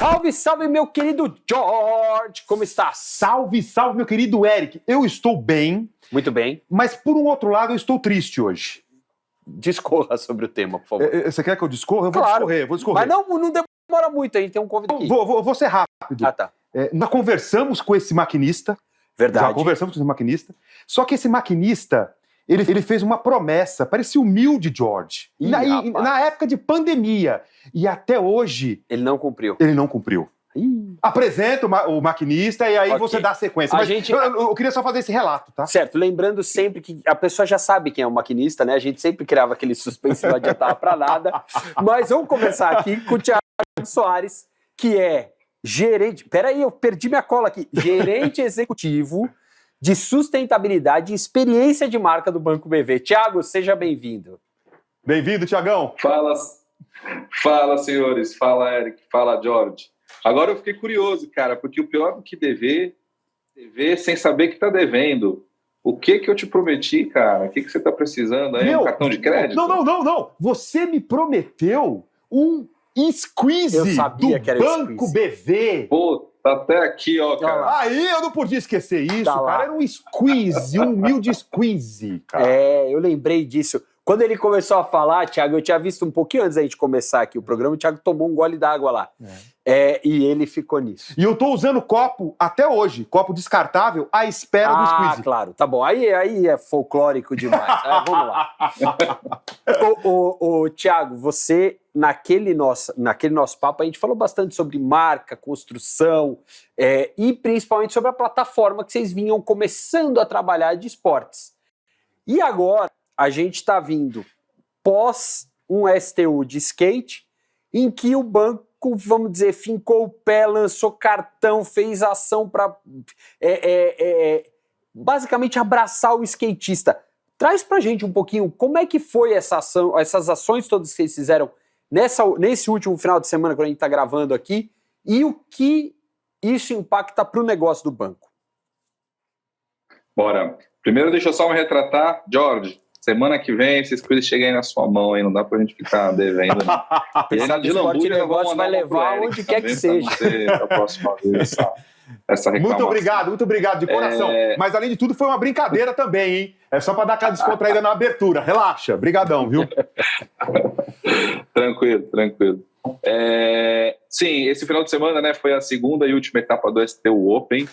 Salve, salve, meu querido George! Como está? Salve, salve, meu querido Eric. Eu estou bem. Muito bem. Mas, por um outro lado, eu estou triste hoje. Discorra sobre o tema, por favor. Você quer que eu discorra? Eu vou discorrer, Mas não demora muito, a gente tem um convidado aqui. Vou ser rápido. Ah, tá. Nós conversamos com esse maquinista. Verdade. Já conversamos com esse maquinista. Só que esse maquinista, ele fez uma promessa. Parecia humilde, George. Na época de pandemia. E até hoje... Ele não cumpriu. Ele não cumpriu. Apresenta o maquinista e aí você dá a sequência. Eu queria só fazer esse relato, tá? Certo, lembrando sempre que a pessoa já sabe quem é o maquinista, né? A gente sempre criava aquele suspense, não adiantava pra nada. Mas vamos começar aqui com o Thiago Soares, que é gerente... Peraí, eu perdi minha cola aqui. Gerente executivo de sustentabilidade e experiência de marca do Banco BV. Thiago, seja bem-vindo. Bem-vindo, Thiagão. Fala, senhores. Fala, Eric. Fala, George. Agora eu fiquei curioso, cara, porque o pior do que dever sem saber que tá devendo. O que eu te prometi, cara? O que você tá precisando aí? Um cartão de crédito? Não. Você me prometeu um squeeze do Banco BV. Pô, tá até aqui, ó, cara. Aí eu não podia esquecer isso, cara. Era um squeeze, um humilde squeeze, cara. Eu lembrei disso. Quando ele começou a falar, Thiago, eu tinha visto um pouquinho antes da gente começar aqui o programa, o Thiago tomou um gole d'água lá. E ele ficou nisso. E eu tô usando copo até hoje, copo descartável, à espera do squeeze. Claro, tá bom. Aí é folclórico demais. Vamos lá. Thiago, você, naquele nosso papo, a gente falou bastante sobre marca, construção, e principalmente sobre a plataforma que vocês vinham começando a trabalhar de esportes. E agora, a gente está vindo pós um STU de skate, em que o banco, vamos dizer, fincou o pé, lançou cartão, fez ação para basicamente abraçar o skatista. Traz pra gente um pouquinho como é que foi essa ação, essas ações todas que vocês fizeram nesse último final de semana, quando a gente está gravando aqui, e o que isso impacta para o negócio do banco. Bora. Primeiro, deixa eu só me retratar. George, semana que vem, essas coisas chegam aí na sua mão, aí não dá pra gente ficar devendo. Pensar de esporte e negócio vai levar onde quer que seja. A próxima vez, essa reclamação. Muito obrigado de coração. Mas, além de tudo, foi uma brincadeira também, hein? É só pra dar aquela descontraída na abertura. Relaxa, brigadão, viu? Tranquilo. Sim, esse final de semana, né, foi a segunda e última etapa do STU Open.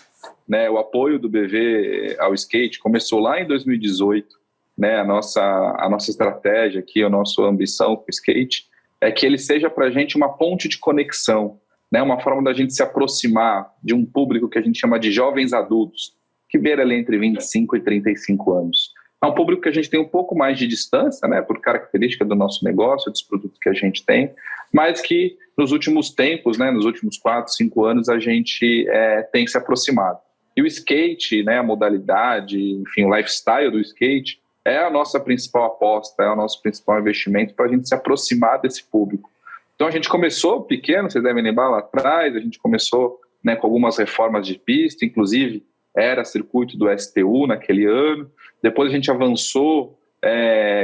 Né, o apoio do BV ao skate começou lá em 2018. Né, a nossa estratégia aqui, a nossa ambição com o skate é que ele seja para a gente uma ponte de conexão, né, uma forma da gente se aproximar de um público que a gente chama de jovens adultos, que beira ali entre 25 e 35 anos. É um público que a gente tem um pouco mais de distância, né, por característica do nosso negócio, dos produtos que a gente tem, mas que nos últimos tempos, né, nos últimos 4, 5 anos, a gente tem se aproximado. E o skate, né, a modalidade, enfim, o lifestyle do skate, é a nossa principal aposta, é o nosso principal investimento para a gente se aproximar desse público. Então a gente começou pequeno, vocês devem lembrar lá atrás, a gente começou, né, com algumas reformas de pista, inclusive era circuito do STU naquele ano, depois a gente avançou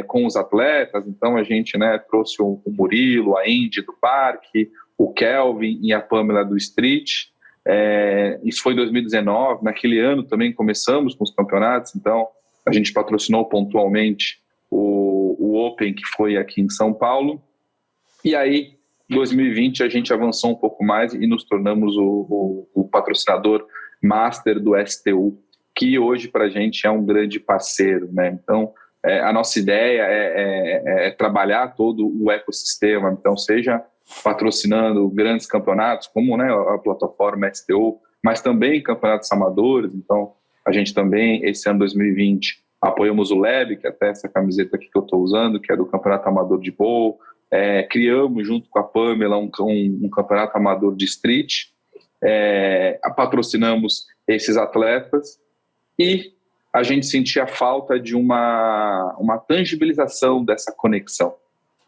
com os atletas, então a gente, né, trouxe o Murilo, a Indy do parque, o Kelvin e a Pamela do street. Isso foi em 2019, naquele ano também começamos com os campeonatos, então a gente patrocinou pontualmente o Open, que foi aqui em São Paulo. E aí, em 2020, a gente avançou um pouco mais e nos tornamos o patrocinador master do STU, que hoje, para a gente, é um grande parceiro. Né? Então, a nossa ideia é trabalhar todo o ecossistema. Então, seja patrocinando grandes campeonatos, como, né, a plataforma STU, mas também campeonatos amadores. Então, a gente também, esse ano 2020, apoiamos o LEB, que é até essa camiseta aqui que eu estou usando, que é do Campeonato Amador de Bowl. Criamos, junto com a Pamela, um campeonato amador de street. Patrocinamos esses atletas e a gente sentia falta de uma tangibilização dessa conexão.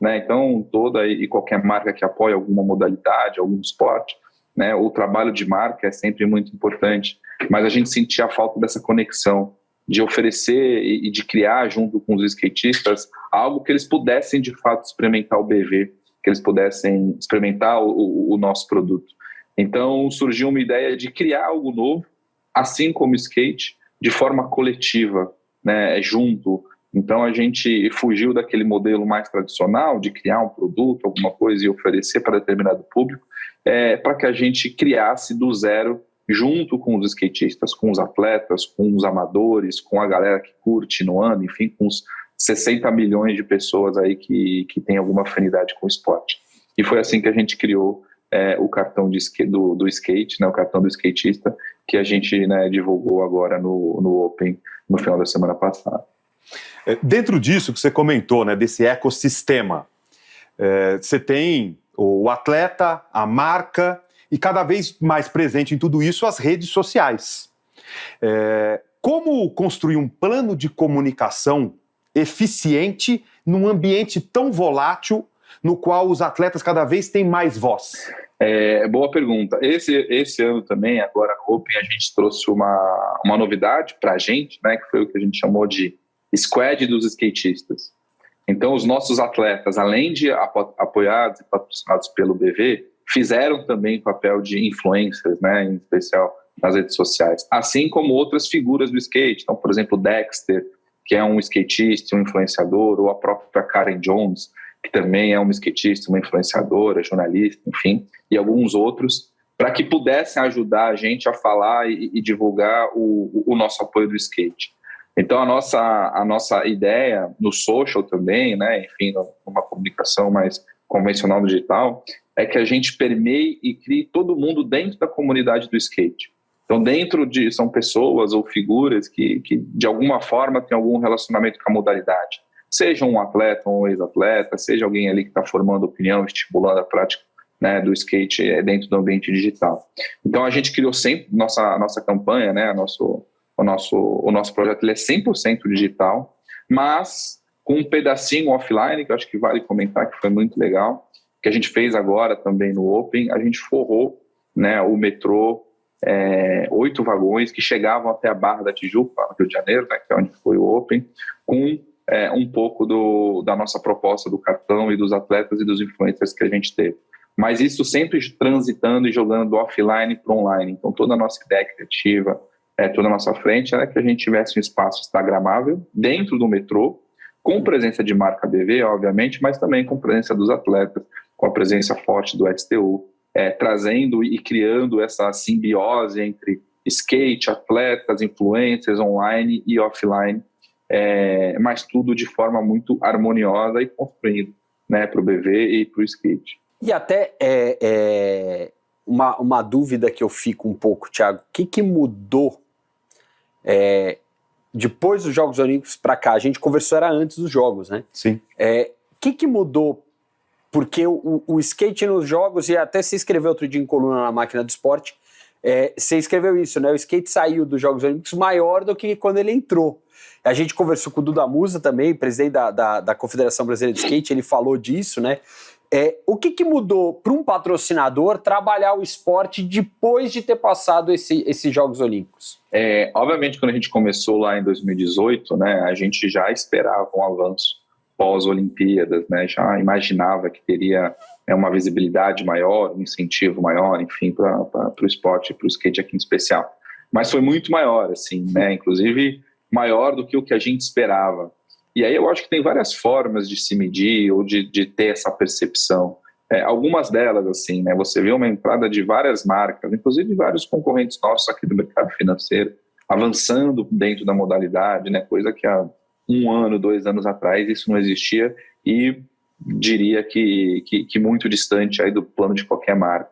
Né? Então, toda e qualquer marca que apoia alguma modalidade, algum esporte, né, o trabalho de marca é sempre muito importante, mas a gente sentia a falta dessa conexão, de oferecer e de criar junto com os skatistas algo que eles pudessem de fato experimentar o BV, que eles pudessem experimentar o nosso produto. Então surgiu uma ideia de criar algo novo, assim como o skate, de forma coletiva, né, junto. Então a gente fugiu daquele modelo mais tradicional de criar um produto, alguma coisa e oferecer para determinado público, para que a gente criasse do zero, junto com os skatistas, com os atletas, com os amadores, com a galera que curte no ano, enfim, com os 60 milhões de pessoas aí que tem alguma afinidade com o esporte. E foi assim que a gente criou o cartão do skate, né, o cartão do skatista, que a gente, né, divulgou agora no Open no final da semana passada. Dentro disso que você comentou, né, desse ecossistema, você tem o atleta, a marca e cada vez mais presente em tudo isso as redes sociais. Como construir um plano de comunicação eficiente num ambiente tão volátil no qual os atletas cada vez têm mais voz? Boa pergunta. Esse ano também, agora no Open, a gente trouxe uma novidade para a gente, né, que foi o que a gente chamou de Squad dos skatistas. Então, os nossos atletas, além de apoiados e patrocinados pelo BV, fizeram também papel de influencers, né, em especial nas redes sociais, assim como outras figuras do skate. Então, por exemplo, o Dexter, que é um skatista, um influenciador, ou a própria Karen Jones, que também é uma skatista, uma influenciadora, jornalista, enfim, e alguns outros, para que pudessem ajudar a gente a falar e divulgar o nosso apoio do skate. Então, a nossa ideia no social também, né, enfim, numa comunicação mais convencional digital, é que a gente permeie e crie todo mundo dentro da comunidade do skate. Então, são pessoas ou figuras que de alguma forma têm algum relacionamento com a modalidade. Seja um atleta ou um ex-atleta, seja alguém ali que está formando opinião, estimulando a prática, né, do skate dentro do ambiente digital. Então, a gente criou sempre nossa campanha, né, o nosso projeto ele é 100% digital, mas com um pedacinho offline, que eu acho que vale comentar, que foi muito legal, que a gente fez agora também no Open, a gente forrou, né, o metrô, 8 vagões que chegavam até a Barra da Tijuca, no Rio de Janeiro, né, que é onde foi o Open, com um pouco da nossa proposta do cartão e dos atletas e dos influencers que a gente teve. Mas isso sempre transitando e jogando do offline para online. Então, toda a nossa ideia criativa, toda a nossa frente, era que a gente tivesse um espaço instagramável dentro do metrô, com presença de marca BV, obviamente, mas também com presença dos atletas, com a presença forte do STU, trazendo e criando essa simbiose entre skate, atletas, influencers online e offline, mas tudo de forma muito harmoniosa e construindo, né, para o BV e para o skate. E até uma dúvida que eu fico um pouco, Thiago, o que mudou depois dos Jogos Olímpicos para cá? A gente conversou, era antes dos Jogos, né? Sim. O que mudou? Porque o skate nos Jogos, e até você escreveu outro dia em coluna na Máquina do Esporte, você escreveu isso, né? O skate saiu dos Jogos Olímpicos maior do que quando ele entrou. A gente conversou com o Duda Musa também, presidente da Confederação Brasileira de Skate, ele falou disso, né? O que mudou para um patrocinador trabalhar o esporte depois de ter passado esses Jogos Olímpicos? Obviamente, quando a gente começou lá em 2018, né, a gente já esperava um avanço pós-Olimpíadas, né, já imaginava que teria uma visibilidade maior, um incentivo maior, enfim, para o esporte, para o skate aqui em especial. Mas foi muito maior, assim, né, inclusive maior do que o que a gente esperava. E aí eu acho que tem várias formas de se medir ou de ter essa percepção. Algumas delas, assim, né, você vê uma entrada de várias marcas, inclusive vários concorrentes nossos aqui do mercado financeiro, avançando dentro da modalidade, né, coisa que há 1 ano, 2 anos atrás isso não existia e diria que muito distante aí do plano de qualquer marca.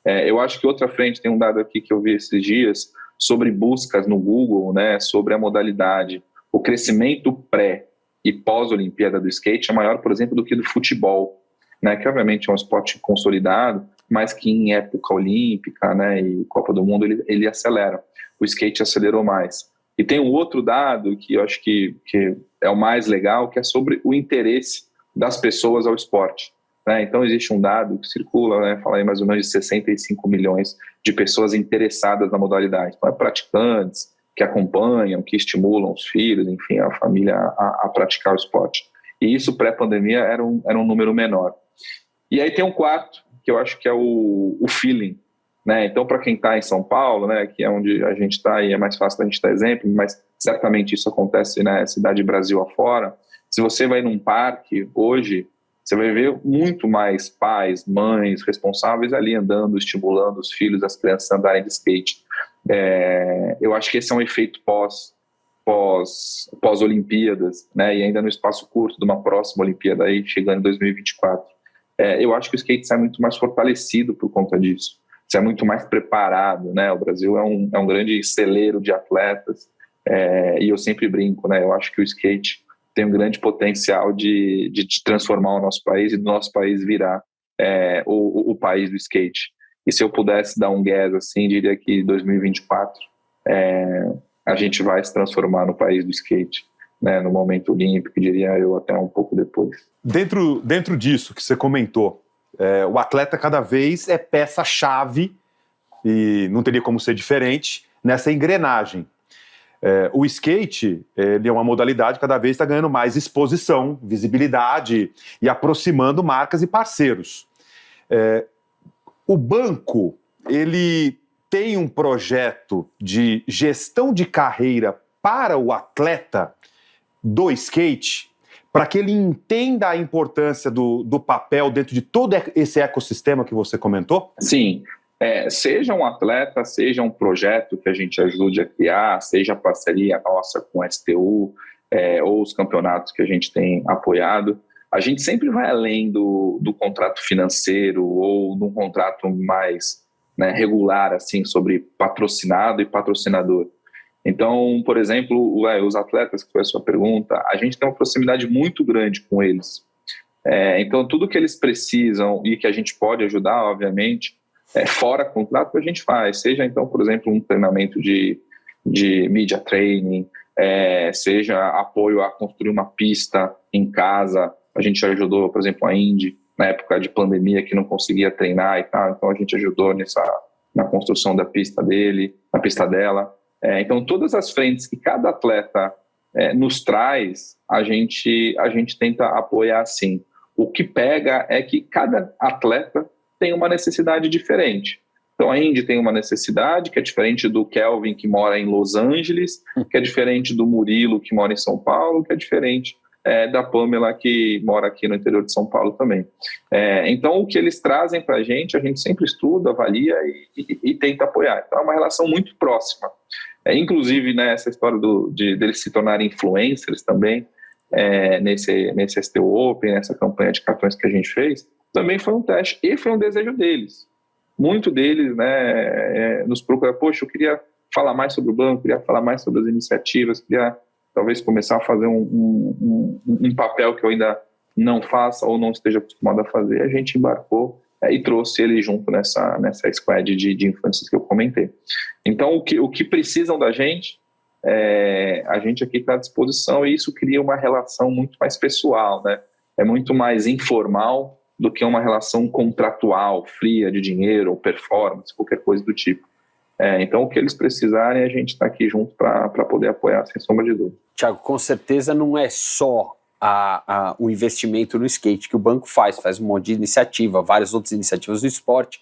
Eu acho que outra frente, tem um dado aqui que eu vi esses dias sobre buscas no Google, né, sobre a modalidade. O crescimento pré e pós-Olimpíada do skate é maior, por exemplo, do que do futebol, né, que obviamente é um esporte consolidado, mas que em época olímpica, né, e Copa do Mundo ele acelera. O skate acelerou mais. E tem um outro dado que eu acho que é o mais legal, que é sobre o interesse das pessoas ao esporte, né? Então existe um dado que circula, né, fala aí mais ou menos de 65 milhões de pessoas interessadas na modalidade. Então praticantes, que acompanham, que estimulam os filhos, enfim, a família a praticar o esporte. E isso pré-pandemia era um número menor. E aí tem um quarto, que eu acho que é o feeling, né? Então, para quem está em São Paulo, né, que é onde a gente está e é mais fácil a gente dar exemplo, mas certamente isso acontece na cidade Brasil afora. Se você vai num parque hoje, você vai ver muito mais pais, mães, responsáveis ali andando, estimulando os filhos, as crianças a andarem de skate. Eu acho que esse é um efeito pós-Olimpíadas, né? E ainda no espaço curto de uma próxima Olimpíada aí, chegando em 2024. Eu acho que o skate sai muito mais fortalecido por conta disso, sai muito mais preparado, né? O Brasil é um grande celeiro de atletas, e eu sempre brinco, né? Eu acho que o skate tem um grande potencial de transformar o nosso país e do nosso país virar o país do skate. E se eu pudesse dar um guess assim, diria que 2024 a gente vai se transformar no país do skate, né, no momento olímpico, diria eu, até um pouco depois. Dentro disso que você comentou, o atleta cada vez é peça-chave, e não teria como ser diferente, nessa engrenagem. O skate ele é uma modalidade que cada vez está ganhando mais exposição, visibilidade e aproximando marcas e parceiros. O banco ele tem um projeto de gestão de carreira para o atleta do skate, para que ele entenda a importância do papel dentro de todo esse ecossistema que você comentou? Sim. Seja um atleta, seja um projeto que a gente ajude a criar, seja a parceria nossa com a STU, ou os campeonatos que a gente tem apoiado, a gente sempre vai além do contrato financeiro ou de um contrato mais, né, regular, assim, sobre patrocinado e patrocinador. Então, por exemplo, os atletas, que foi a sua pergunta, a gente tem uma proximidade muito grande com eles. Então, tudo que eles precisam e que a gente pode ajudar, obviamente, fora contrato, a gente faz. Seja, então, por exemplo, um treinamento de media training, seja apoio a construir uma pista em casa. A gente ajudou, por exemplo, a Indy, na época de pandemia, que não conseguia treinar e tal, então a gente ajudou na construção da pista dele, na pista dela. Então, todas as frentes que cada atleta nos traz, a gente tenta apoiar sim. O que pega é que cada atleta tem uma necessidade diferente. Então, a Indy tem uma necessidade que é diferente do Kelvin, que mora em Los Angeles, que é diferente do Murilo, que mora em São Paulo, que é diferente da Pamela, que mora aqui no interior de São Paulo também. Então, o que eles trazem para a gente sempre estuda, avalia e tenta apoiar. Então, é uma relação muito próxima. Inclusive, né, essa história deles se tornarem influencers também, nesse STU Open, nessa campanha de cartões que a gente fez, também foi um teste e foi um desejo deles. Muito deles, né, nos procura, poxa, eu queria falar mais sobre o banco, queria falar mais sobre as iniciativas, queria talvez começar a fazer um papel que eu ainda não faça ou não esteja acostumado a fazer. A gente embarcou e trouxe ele junto nessa squad de influencers que eu comentei. Então, o que precisam da gente, a gente aqui está à disposição, e isso cria uma relação muito mais pessoal, né? É muito mais informal do que uma relação contratual, fria, de dinheiro ou performance, qualquer coisa do tipo. Então, o que eles precisarem, a gente está aqui junto para poder apoiar, sem sombra de dúvida. Tiago, com certeza não é só o investimento no skate que o banco faz um monte de iniciativa, várias outras iniciativas do esporte,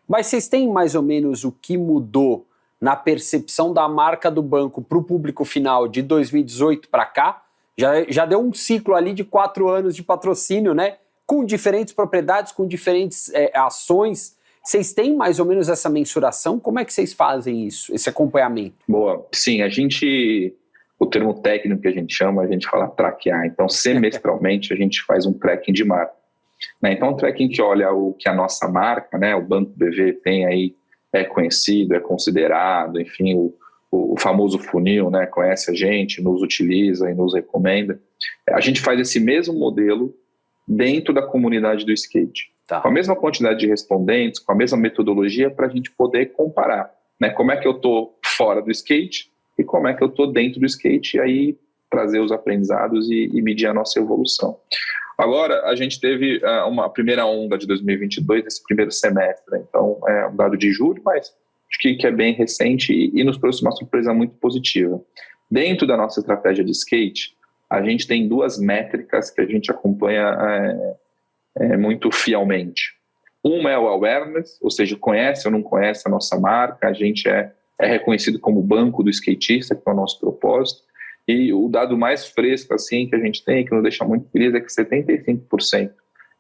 mas vocês têm mais ou menos o que mudou na percepção da marca do banco para o público final de 2018 para cá? Já deu um ciclo ali de 4 anos de patrocínio, né? Com diferentes propriedades, com diferentes ações. Vocês têm mais ou menos essa mensuração? Como é que vocês fazem isso, esse acompanhamento? Boa, sim, o termo técnico que a gente chama, a gente fala traquear. Então, semestralmente, a gente faz um tracking de marca. Né? Então, um tracking que olha o que a nossa marca, né, o Banco BV tem aí, é conhecido, é considerado, enfim, o famoso funil, né, conhece a gente, nos utiliza e nos recomenda. A gente faz esse mesmo modelo dentro da comunidade do skate. Tá. Com a mesma quantidade de respondentes, com a mesma metodologia, para a gente poder comparar, né? Como é que eu estou fora do skate e como é que eu estou dentro do skate, e aí trazer os aprendizados e medir a nossa evolução. Agora, a gente teve uma primeira onda de 2022, esse primeiro semestre, né? Então é um dado de julho, mas acho que é bem recente e nos trouxe uma surpresa muito positiva. Dentro da nossa estratégia de skate, a gente tem 2 métricas que a gente acompanha muito fielmente. Uma é o awareness, ou seja, conhece ou não conhece a nossa marca, a gente é reconhecido como banco do skatista, que é o nosso propósito. E o dado mais fresco assim, que a gente tem, que nos deixa muito feliz, é que 75%,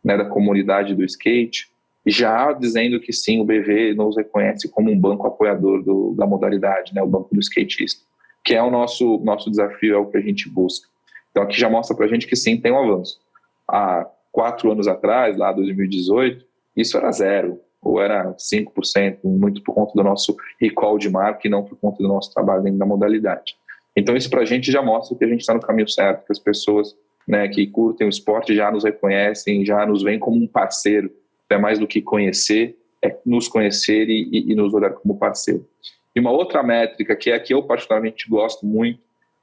né, da comunidade do skate já dizendo que sim, o BV nos reconhece como um banco apoiador da modalidade, né, o banco do skatista, que é o nosso desafio, é o que a gente busca. Então aqui já mostra para a gente que sim, tem um avanço. Há 4 anos atrás, lá 2018, isso era 0, ou era 5%, muito por conta do nosso recall de marca e não por conta do nosso trabalho dentro da modalidade. Então isso para a gente já mostra que a gente está no caminho certo, que as pessoas, né, que curtem o esporte já nos reconhecem, já nos veem como um parceiro. É mais do que conhecer, é nos conhecer e nos olhar como parceiro. E uma outra métrica, que é a que eu particularmente gosto muito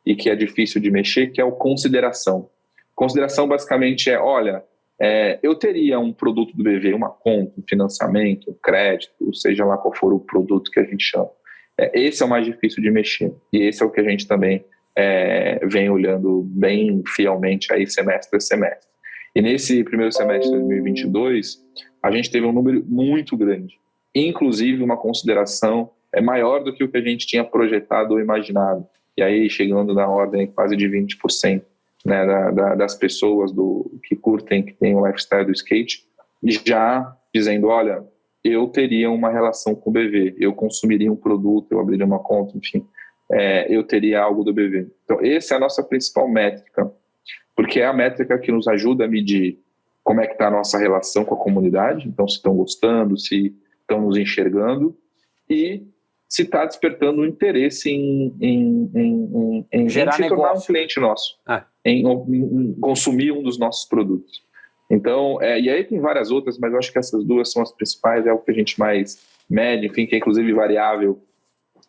e que é difícil de mexer, que é o consideração. Consideração basicamente é, olha, eu teria um produto do BV, uma conta, um financiamento, um crédito, seja lá qual for o produto que a gente chama. Esse é o mais difícil de mexer. E esse é o que a gente também vem olhando bem fielmente aí semestre a semestre. E nesse primeiro semestre de 2022, a gente teve um número muito grande. Inclusive uma consideração maior do que o que a gente tinha projetado ou imaginado. E aí chegando na ordem quase de 20%, né, das pessoas que curtem, que têm o lifestyle do skate, já dizendo, olha, eu teria uma relação com o BV, eu consumiria um produto, eu abriria uma conta, enfim, eu teria algo do BV. Então, essa é a nossa principal métrica, porque é a métrica que nos ajuda a medir como é que está a nossa relação com a comunidade, então se estão gostando, se estão nos enxergando, e se está despertando um interesse em gerar se tornar negócio, um cliente nosso, né? em consumir um dos nossos produtos. Então, e aí tem várias outras, mas eu acho que essas duas são as principais, é o que a gente mais mede, enfim, que é inclusive variável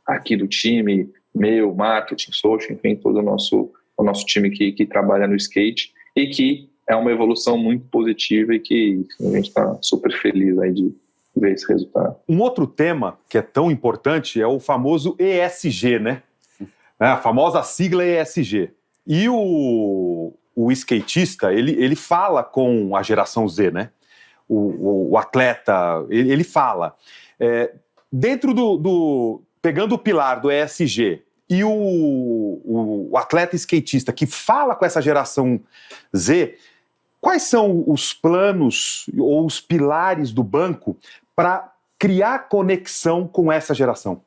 aqui do time, meu, marketing, social, enfim, todo o nosso time que trabalha no skate e que é uma evolução muito positiva e que a gente está super feliz aí de ver esse resultado. Um outro tema que é tão importante é o famoso ESG, né? A famosa sigla ESG. E o skatista, ele fala com a geração Z, né? O atleta, ele fala. Dentro pegando o pilar do ESG e o atleta skatista que fala com essa geração Z, quais são os planos ou os pilares do banco para criar conexão com essa geração?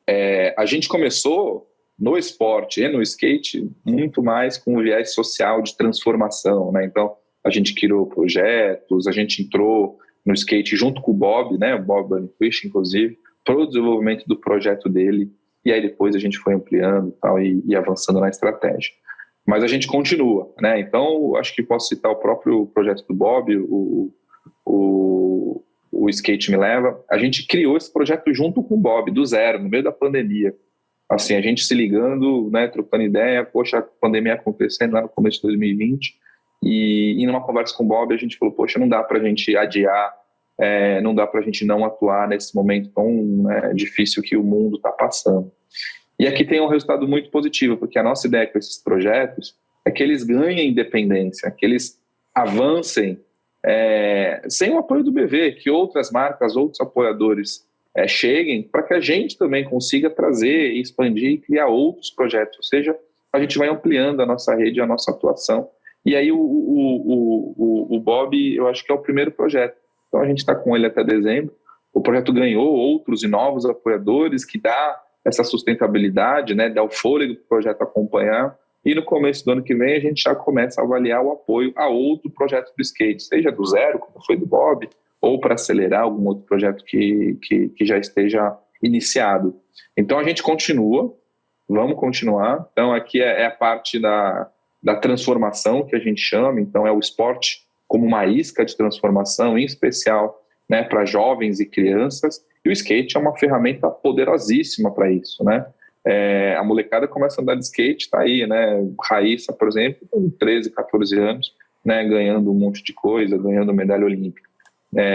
A gente começou no esporte e no skate muito mais com o viés social de transformação, né? Então, a gente criou projetos, a gente entrou no skate junto com o Bob, né? O Bob Burnquist, inclusive, para o desenvolvimento do projeto dele, e aí depois a gente foi ampliando e avançando na estratégia. Mas a gente continua, né? Então, acho que posso citar o próprio projeto do Bob, o Skate Me Leva. A gente criou esse projeto junto com o Bob, do zero, no meio da pandemia. Assim, a gente se ligando, né, trocando ideia, poxa, a pandemia acontecendo lá no começo de 2020, e numa conversa com o Bob a gente falou, poxa, não dá para a gente adiar, não dá para a gente não atuar nesse momento tão difícil que o mundo está passando. E aqui tem um resultado muito positivo, porque a nossa ideia com esses projetos é que eles ganhem independência, que eles avancem sem o apoio do BV, que outras marcas, outros apoiadores cheguem para que a gente também consiga trazer, expandir e criar outros projetos. Ou seja, a gente vai ampliando a nossa rede, a nossa atuação. E aí o Bob, eu acho que é o primeiro projeto. Então a gente está com ele até dezembro. O projeto ganhou outros e novos apoiadores que dá essa sustentabilidade, né, dá o fôlego para o projeto acompanhar. E no começo do ano que vem a gente já começa a avaliar o apoio a outro projeto do skate, seja do zero, como foi do Bob, ou para acelerar algum outro projeto que já esteja iniciado. Então a gente continua, vamos continuar. Então aqui é a parte da transformação que a gente chama, então é o esporte como uma isca de transformação, em especial, né, para jovens e crianças, e o skate é uma ferramenta poderosíssima para isso, né? A molecada começa a andar de skate, tá aí, né? Raíssa, por exemplo, com 13, 14 anos, né, ganhando um monte de coisa, ganhando medalha olímpica.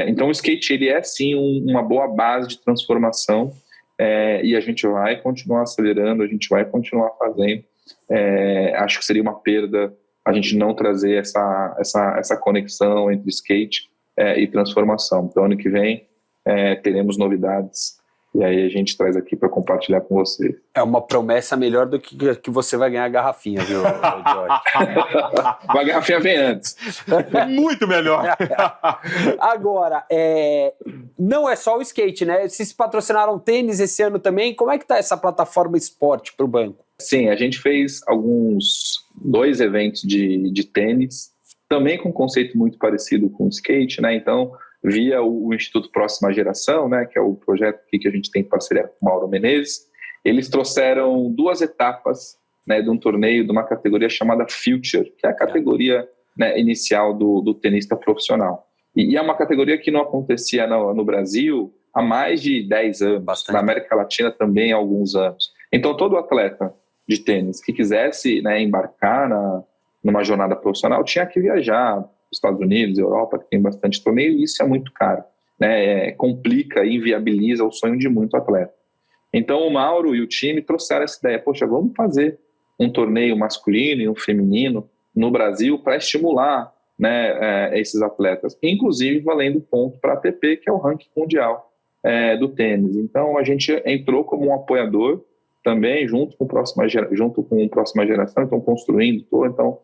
Então o skate ele é sim uma boa base de transformação, e a gente vai continuar acelerando, a gente vai continuar fazendo. Acho que seria uma perda a gente não trazer essa conexão entre skate e transformação. Então ano que vem teremos novidades. E aí a gente traz aqui para compartilhar com vocês. É uma promessa melhor do que você vai ganhar a garrafinha, viu, Jorge? A garrafinha vem antes. Muito melhor. Agora, não é só o skate, né? Vocês patrocinaram tênis esse ano também. Como é que tá essa plataforma esporte para o banco? Sim, a gente fez 2 eventos de tênis, também com um conceito muito parecido com o skate, né? Então, via o Instituto Próxima Geração, né, que é o projeto que a gente tem em parceria com o Mauro Menezes, eles trouxeram 2 etapas, né, de um torneio de uma categoria chamada Future, que é a categoria, né, inicial do tenista profissional. E é uma categoria que não acontecia no Brasil há mais de 10 anos, bastante. Na América Latina também há alguns anos. Então, todo atleta de tênis que quisesse, né, embarcar numa jornada profissional tinha que viajar Estados Unidos, Europa, que tem bastante torneio, e isso é muito caro, né? Complica e inviabiliza o sonho de muito atleta. Então o Mauro e o time trouxeram essa ideia, poxa, vamos fazer um torneio masculino e um feminino no Brasil para estimular, né, esses atletas, inclusive valendo ponto para a ATP, que é o ranking mundial do tênis. Então a gente entrou como um apoiador também, junto com o Próxima Geração, então construindo todo. Então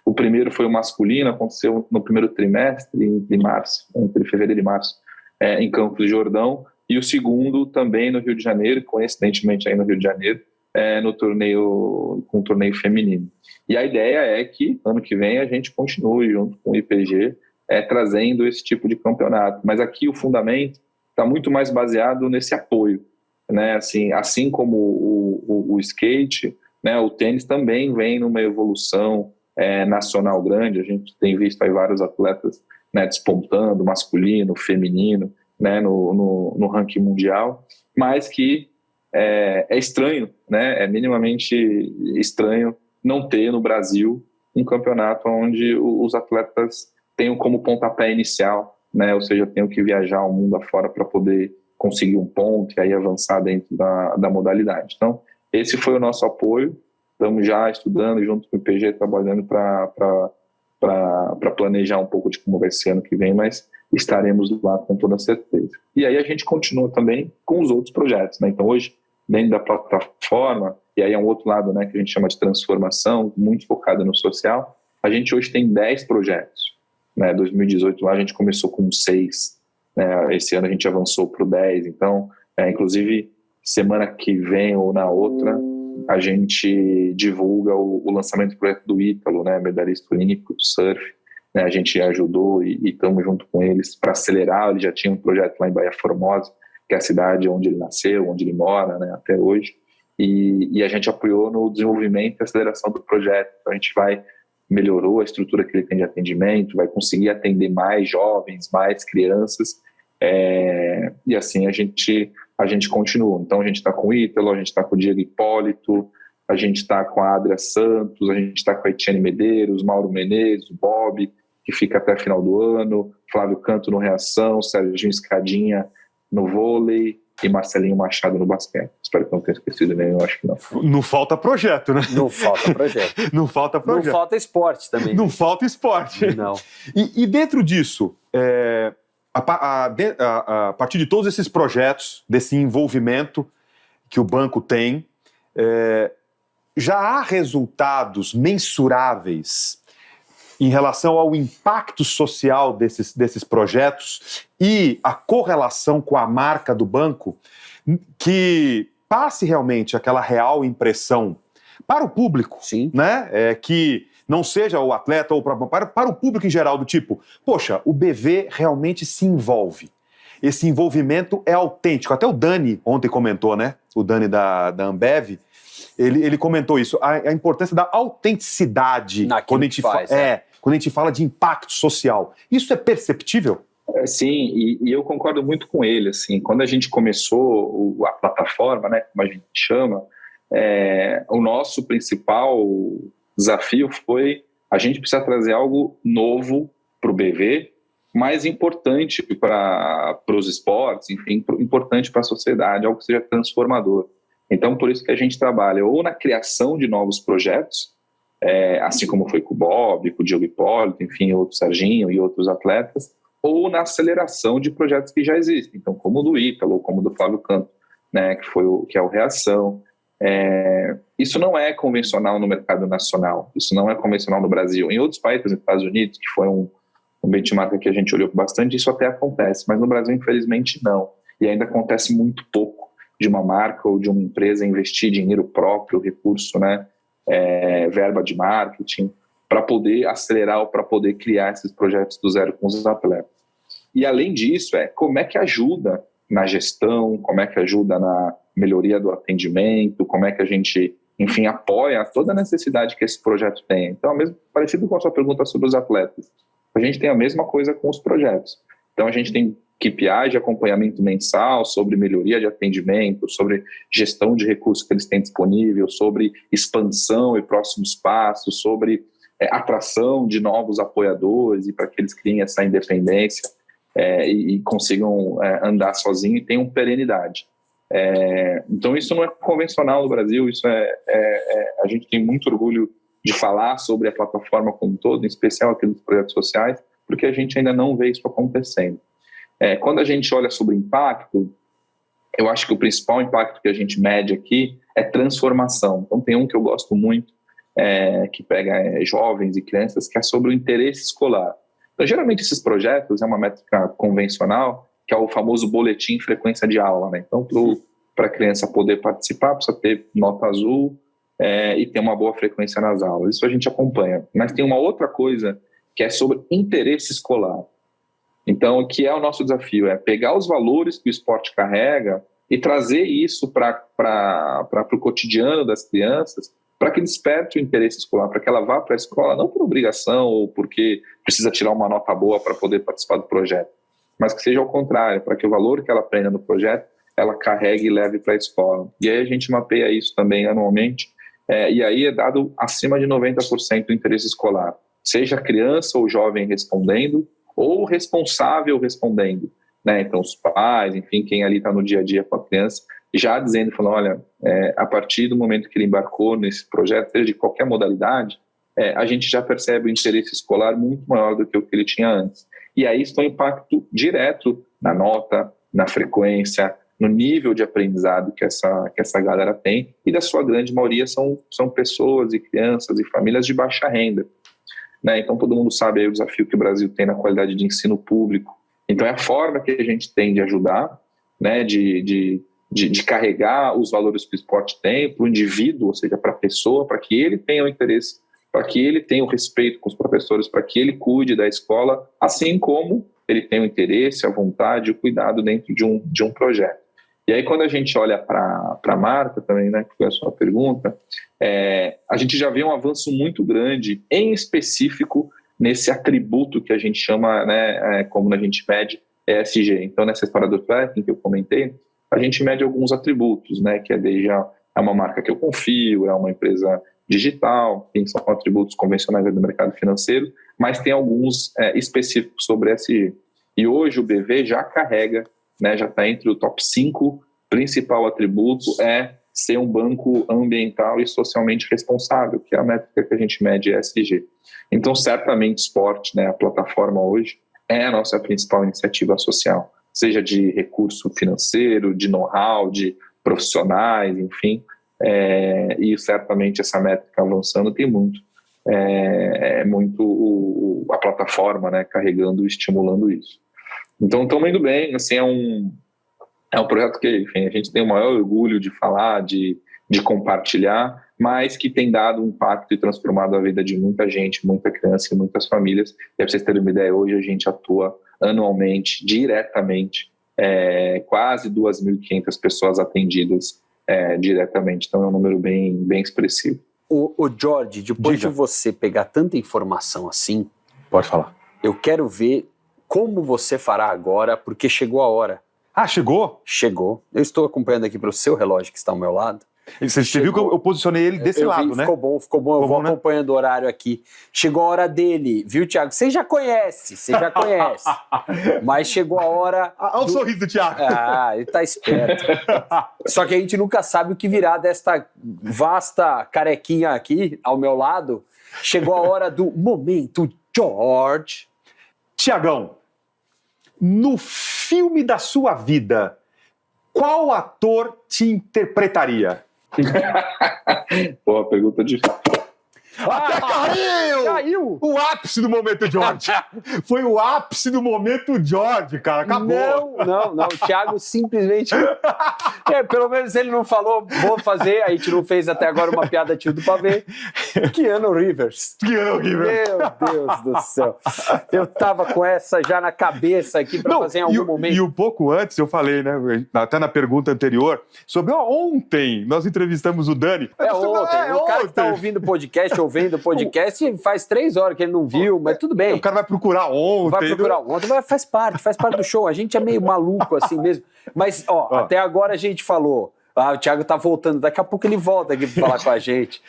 o primeiro foi o masculino, aconteceu no primeiro trimestre de março, entre fevereiro e março, em Campos do Jordão, e o segundo também no Rio de Janeiro, coincidentemente aí no Rio de Janeiro, com o torneio feminino. E a ideia é que ano que vem a gente continue junto com o IPG trazendo esse tipo de campeonato, mas aqui o fundamento está muito mais baseado nesse apoio, né? Assim como o skate, né, o tênis também vem numa evolução nacional grande. A gente tem visto aí vários atletas, né, despontando, masculino, feminino, né, no ranking mundial, mas que é estranho, né, é minimamente estranho não ter no Brasil um campeonato onde os atletas tenham como pontapé inicial, né, ou seja, tenham que viajar o mundo afora para poder conseguir um ponto e aí avançar dentro da modalidade. Então, esse foi o nosso apoio. Estamos já estudando junto com o IPG, trabalhando para planejar um pouco de como vai ser ano que vem, mas estaremos lá com toda certeza. E aí a gente continua também com os outros projetos, né? Então hoje, dentro da plataforma, e aí é um outro lado, né, que a gente chama de transformação, muito focado no social, a gente hoje tem 10 projetos. Né? 2018 lá a gente começou com 6, né? Esse ano a gente avançou para o 10, então, inclusive, semana que vem ou na outra, a gente divulga o lançamento do projeto do Ítalo, né, medalhista olímpico do surf, né, a gente ajudou e estamos junto com eles para acelerar. Ele já tinha um projeto lá em Baía Formosa, que é a cidade onde ele nasceu, onde ele mora, né, até hoje, e a gente apoiou no desenvolvimento e aceleração do projeto. Então a gente melhorou a estrutura que ele tem de atendimento, vai conseguir atender mais jovens, mais crianças, e assim a gente continua. Então a gente está com o Ítalo, a gente está com o Diego Hipólito, a gente está com a Adria Santos, a gente está com a Etienne Medeiros, Mauro Menezes, o Bob, que fica até final do ano, Flávio Canto no Reação, Serginho Escadinha no vôlei e Marcelinho Machado no basquete. Espero que não tenha esquecido nenhum, eu acho que não. Não falta projeto, né? Não falta projeto. Não falta projeto. Não falta esporte também. Não falta esporte. Não. E dentro disso, a partir de todos esses projetos, desse envolvimento que o banco tem, já há resultados mensuráveis em relação ao impacto social desses projetos e a correlação com a marca do banco, que passe realmente aquela real impressão para o público, sim, né? Que não seja o atleta ou para o público em geral, do tipo, poxa, o BV realmente se envolve. Esse envolvimento é autêntico. Até o Dani ontem comentou, né? O Dani da Ambev, ele comentou isso, a importância da autenticidade quando a gente quando a gente fala de impacto social. Isso é perceptível? Sim, e eu concordo muito com ele. Assim, quando a gente começou a plataforma, né, como a gente chama, o nosso principal desafio foi a gente precisa trazer algo novo para o BV, mais importante para os esportes, enfim, importante para a sociedade, algo que seja transformador. Então, por isso que a gente trabalha ou na criação de novos projetos, assim como foi com o Bob, com o Diogo Hipólito, enfim, outro Serginho e outros atletas, ou na aceleração de projetos que já existem, então como o do Ítalo, como o do Flávio Canto, né, que é o Reação. Isso não é convencional no mercado nacional, isso não é convencional no Brasil. Em outros países, nos Estados Unidos, que foi um benchmark que a gente olhou bastante, isso até acontece, mas no Brasil, infelizmente, não. E ainda acontece muito pouco de uma marca ou de uma empresa investir dinheiro próprio, recurso, né, verba de marketing, para poder acelerar ou para poder criar esses projetos do zero com os atletas. E além disso, como é que ajuda na gestão, como é que ajuda na melhoria do atendimento, como é que a gente, enfim, apoia toda a necessidade que esse projeto tem. Então, mesmo parecido com a sua pergunta sobre os atletas, a gente tem a mesma coisa com os projetos. Então, a gente tem KPI de acompanhamento mensal sobre melhoria de atendimento, sobre gestão de recursos que eles têm disponível, sobre expansão e próximos passos, sobre atração de novos apoiadores e para que eles criem essa independência e consigam andar sozinhos e tenham perenidade. Então, isso não é convencional no Brasil, isso a gente tem muito orgulho de falar sobre a plataforma como um todo, em especial aqui dos projetos sociais, porque a gente ainda não vê isso acontecendo. Quando a gente olha sobre impacto, eu acho que o principal impacto que a gente mede aqui é transformação. Então, tem um que eu gosto muito, que pega jovens e crianças, que é sobre o interesse escolar. Então, geralmente, esses projetos é uma métrica convencional, que é o famoso boletim frequência de aula, né? Então, para a criança poder participar, precisa ter nota azul e ter uma boa frequência nas aulas. Isso a gente acompanha. Mas tem uma outra coisa que é sobre interesse escolar. Então, o que é o nosso desafio? É pegar os valores que o esporte carrega e trazer isso para o cotidiano das crianças, para que desperte o interesse escolar, para que ela vá para a escola, não por obrigação ou porque precisa tirar uma nota boa para poder participar do projeto, mas que seja ao contrário, para que o valor que ela aprenda no projeto, ela carregue e leve para a escola. E aí a gente mapeia isso também anualmente, e aí é dado acima de 90% do interesse escolar, seja a criança ou jovem respondendo, ou o responsável respondendo, né? Então os pais, enfim, quem ali está no dia a dia com a criança, já dizendo, falando, olha, a partir do momento que ele embarcou nesse projeto, seja de qualquer modalidade, a gente já percebe o interesse escolar muito maior do que o que ele tinha antes. E aí isso tem um impacto direto na nota, na frequência, no nível de aprendizado que essa galera tem, e da sua grande maioria são pessoas e crianças e famílias de baixa renda. Né? Então todo mundo sabe aí o desafio que o Brasil tem na qualidade de ensino público. Então é a forma que a gente tem de ajudar, né, de carregar os valores que o esporte tem para o indivíduo, ou seja, para a pessoa, para que ele tenha o interesse, para que ele tenha o respeito com os professores, para que ele cuide da escola, assim como ele tem o interesse, a vontade, o cuidado dentro de um projeto. E aí, quando a gente olha para a marca também, né, que foi a sua pergunta, a gente já vê um avanço muito grande, em específico, nesse atributo que a gente chama, né, como a gente mede, ESG. Então, nessa história do tracking que eu comentei, a gente mede alguns atributos, né, que desde uma marca que eu confio, é uma empresa digital, que são atributos convencionais do mercado financeiro, mas tem alguns específicos sobre ESG. E hoje o BV já carrega, né, já está entre o top 5, principal atributo é ser um banco ambiental e socialmente responsável, que é a métrica que a gente mede ESG. Então, certamente, esporte, né, a plataforma hoje, é a nossa principal iniciativa social, seja de recurso financeiro, de know-how, de profissionais, enfim, e certamente essa métrica avançando tem muito. Muito a plataforma, né, carregando e estimulando isso. Então, estamos indo bem, assim, é um projeto que, enfim, a gente tem o maior orgulho de falar, de compartilhar, mas que tem dado um impacto e transformado a vida de muita gente, muita criança e muitas famílias. E para vocês terem uma ideia, hoje a gente atua anualmente, diretamente, quase 2.500 pessoas atendidas diretamente. Então é um número bem, bem expressivo. O Jorge, depois de você pegar tanta informação assim, pode falar. Eu quero ver como você fará agora, porque chegou a hora. Ah, chegou? Chegou. Eu estou acompanhando aqui para o seu relógio que está ao meu lado. Você viu que eu posicionei ele desse lado, né? Ficou bom. Eu vou acompanhando o horário aqui. Chegou a hora dele, viu, Thiago? Você já conhece. Mas chegou a hora... Olha o sorriso do Thiago. Ele tá esperto. Só que a gente nunca sabe o que virá desta vasta carequinha aqui ao meu lado. Chegou a hora do Momento Jorge. Thiagão, No filme da sua vida, qual ator te interpretaria? Pô, pergunta difícil. Até caiu! Caiu! O ápice do momento George. Foi o ápice do momento George, cara. Acabou. Não. O Thiago simplesmente... pelo menos ele não falou, vou fazer, a gente não fez até agora uma piada tio do pavê. Keanu Rivers. Keanu Rivers. Meu Deus do céu. Eu tava com essa já na cabeça aqui pra fazer em algum momento. E um pouco antes eu falei, né, até na pergunta anterior, sobre ontem nós entrevistamos o Dani. Ontem. O cara que tá ouvindo o podcast, faz 3 horas que ele não viu, mas tudo bem. O cara vai procurar ontem. Mas faz parte do show. A gente é meio maluco assim mesmo. Mas, até agora a gente falou. O Thiago tá voltando, daqui a pouco ele volta aqui pra falar com a gente.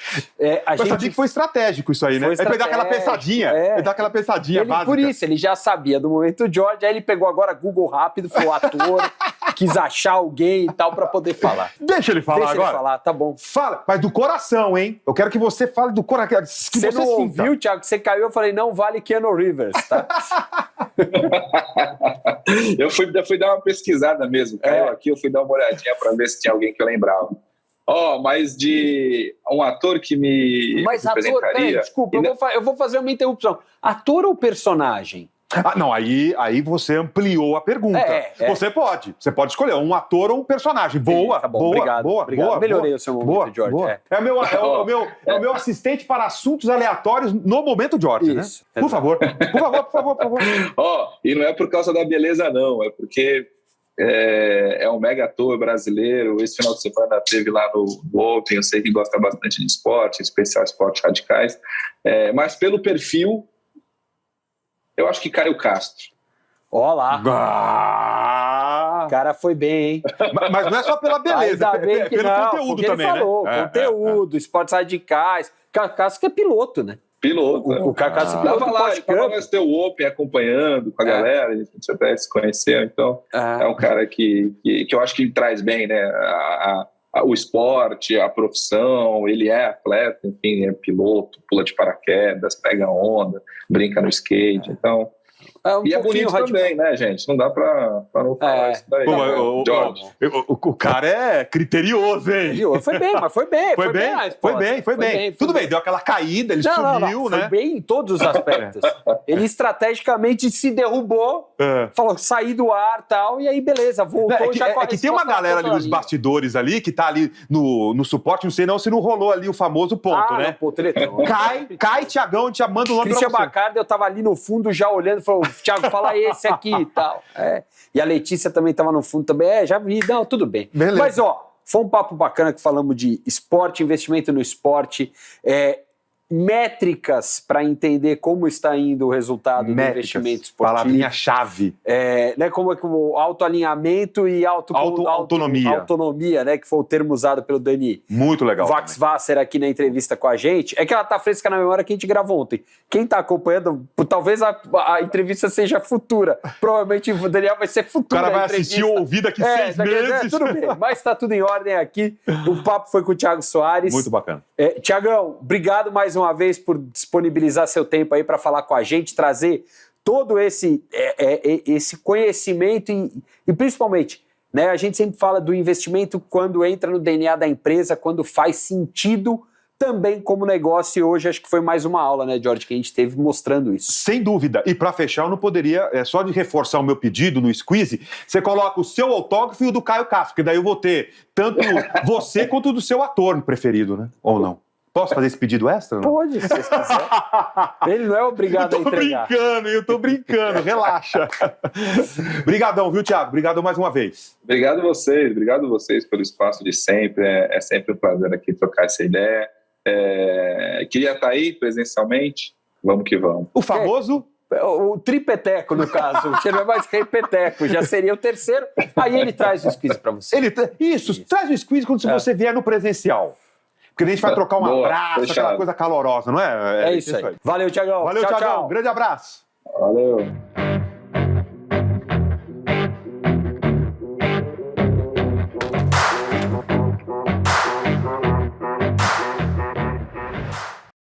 Mas sabia que foi estratégico isso aí, né? Ele dá aquela pensadinha. Ele dá aquela pensadinha básica. Por isso, ele já sabia do momento George, aí ele pegou agora Google rápido, foi o ator, quis achar alguém e tal pra poder falar. Deixa ele falar agora. Deixa ele falar, tá bom. Fala, mas do coração, hein? Eu quero que você fale do coração. Você não ouviu, Thiago, que você caiu, eu falei, não vale Keanu Rivers, tá? Eu fui dar uma pesquisada mesmo. Caiu aqui, eu fui dar uma olhadinha pra ver se tinha alguém que eu lembrava. Mas de um ator que me representaria... Peraí, desculpa, eu vou fazer uma interrupção. Ator ou personagem? Não, aí você ampliou a pergunta. Você pode escolher um ator ou um personagem. Boa, tá bom, boa, obrigado. boa. Melhorei o seu momento, George. Boa. É o meu assistente para assuntos aleatórios no momento, George, isso, né? Por favor. E não é por causa da beleza, não. É porque é um mega ator brasileiro. Esse final de semana teve lá no Open. Eu sei que gosta bastante de esporte, em especial esportes radicais. Mas pelo perfil, eu acho que Caio Castro. Lá. O cara foi bem, hein? Mas não é só pela beleza, ainda bem que pelo não, conteúdo ele também, falou, né? Conteúdo, esportes radicais. Castro que é piloto, né? Piloto. O Castro é piloto. Tava lá no Steel Open acompanhando com a galera, a gente até se conheceu, então é um cara que eu acho que traz bem, né? O esporte, a profissão, ele é atleta, enfim, é piloto, pula de paraquedas, pega onda, brinca no skate, então... E é bonito também, né, gente? Não dá pra não falar isso daí. O cara é criterioso, hein? Foi bem, mas foi bem. Foi bem. Tudo bem, deu aquela caída, ele subiu, né? Foi bem em todos os aspectos. Ele estrategicamente se derrubou, falou, saí do ar e tal, e aí beleza, voltou já com a que tem uma galera ali nos bastidores ali, que tá ali no suporte, não sei não se não rolou ali o famoso ponto, né? Cai, Thiagão, te manda o nome pra você. Christian Bacardi, eu tava ali no fundo já olhando, falou, Thiago, fala esse aqui e tal. E a Letícia também estava no fundo também. Já vi, não, tudo bem. Beleza. Mas, foi um papo bacana que falamos de esporte, investimento no esporte, métricas para entender como está indo o resultado do investimento esportivo. Palavrinha-chave. Né, como é que o autoalinhamento e autonomia. Autonomia, né, que foi o termo usado pelo Dani. Muito legal. Vasser aqui na entrevista com a gente. É que ela tá fresca na memória que a gente gravou ontem. Quem tá acompanhando, talvez a entrevista seja futura. Provavelmente o Daniel vai ser futura. O cara vai assistir ou ouvir daqui 6 meses. Tudo bem, mas tá tudo em ordem aqui. O papo foi com o Thiago Soares. Muito bacana. Tiagão, obrigado mais uma vez por disponibilizar seu tempo aí para falar com a gente, trazer todo esse conhecimento e principalmente, né, a gente sempre fala do investimento quando entra no DNA da empresa, quando faz sentido também como negócio, e hoje acho que foi mais uma aula, né, George, que a gente teve mostrando isso. Sem dúvida. E para fechar, eu não poderia, só de reforçar o meu pedido no Squeeze, você coloca o seu autógrafo e o do Caio Castro, porque daí eu vou ter tanto você quanto o do seu ator preferido, né? Ou não? Posso fazer esse pedido extra? Não? Pode, se vocês quiserem. Ele não é obrigado a entregar. Eu tô brincando, relaxa. Obrigadão, viu, Thiago? Obrigado mais uma vez. Obrigado a vocês pelo espaço de sempre. É sempre um prazer aqui trocar essa ideia. Queria estar aí presencialmente. Vamos que vamos. O famoso... O tripeteco, no caso. Não é mais repeteco, já seria o terceiro. Aí ele traz o squeeze para você. Isso, traz o squeeze quando você vier no presencial. Porque a gente vai trocar um abraço, fechado. Aquela coisa calorosa, não é? É isso aí. Valeu, Thiagão. Valeu, Thiagão. Tchau. Grande abraço. Valeu.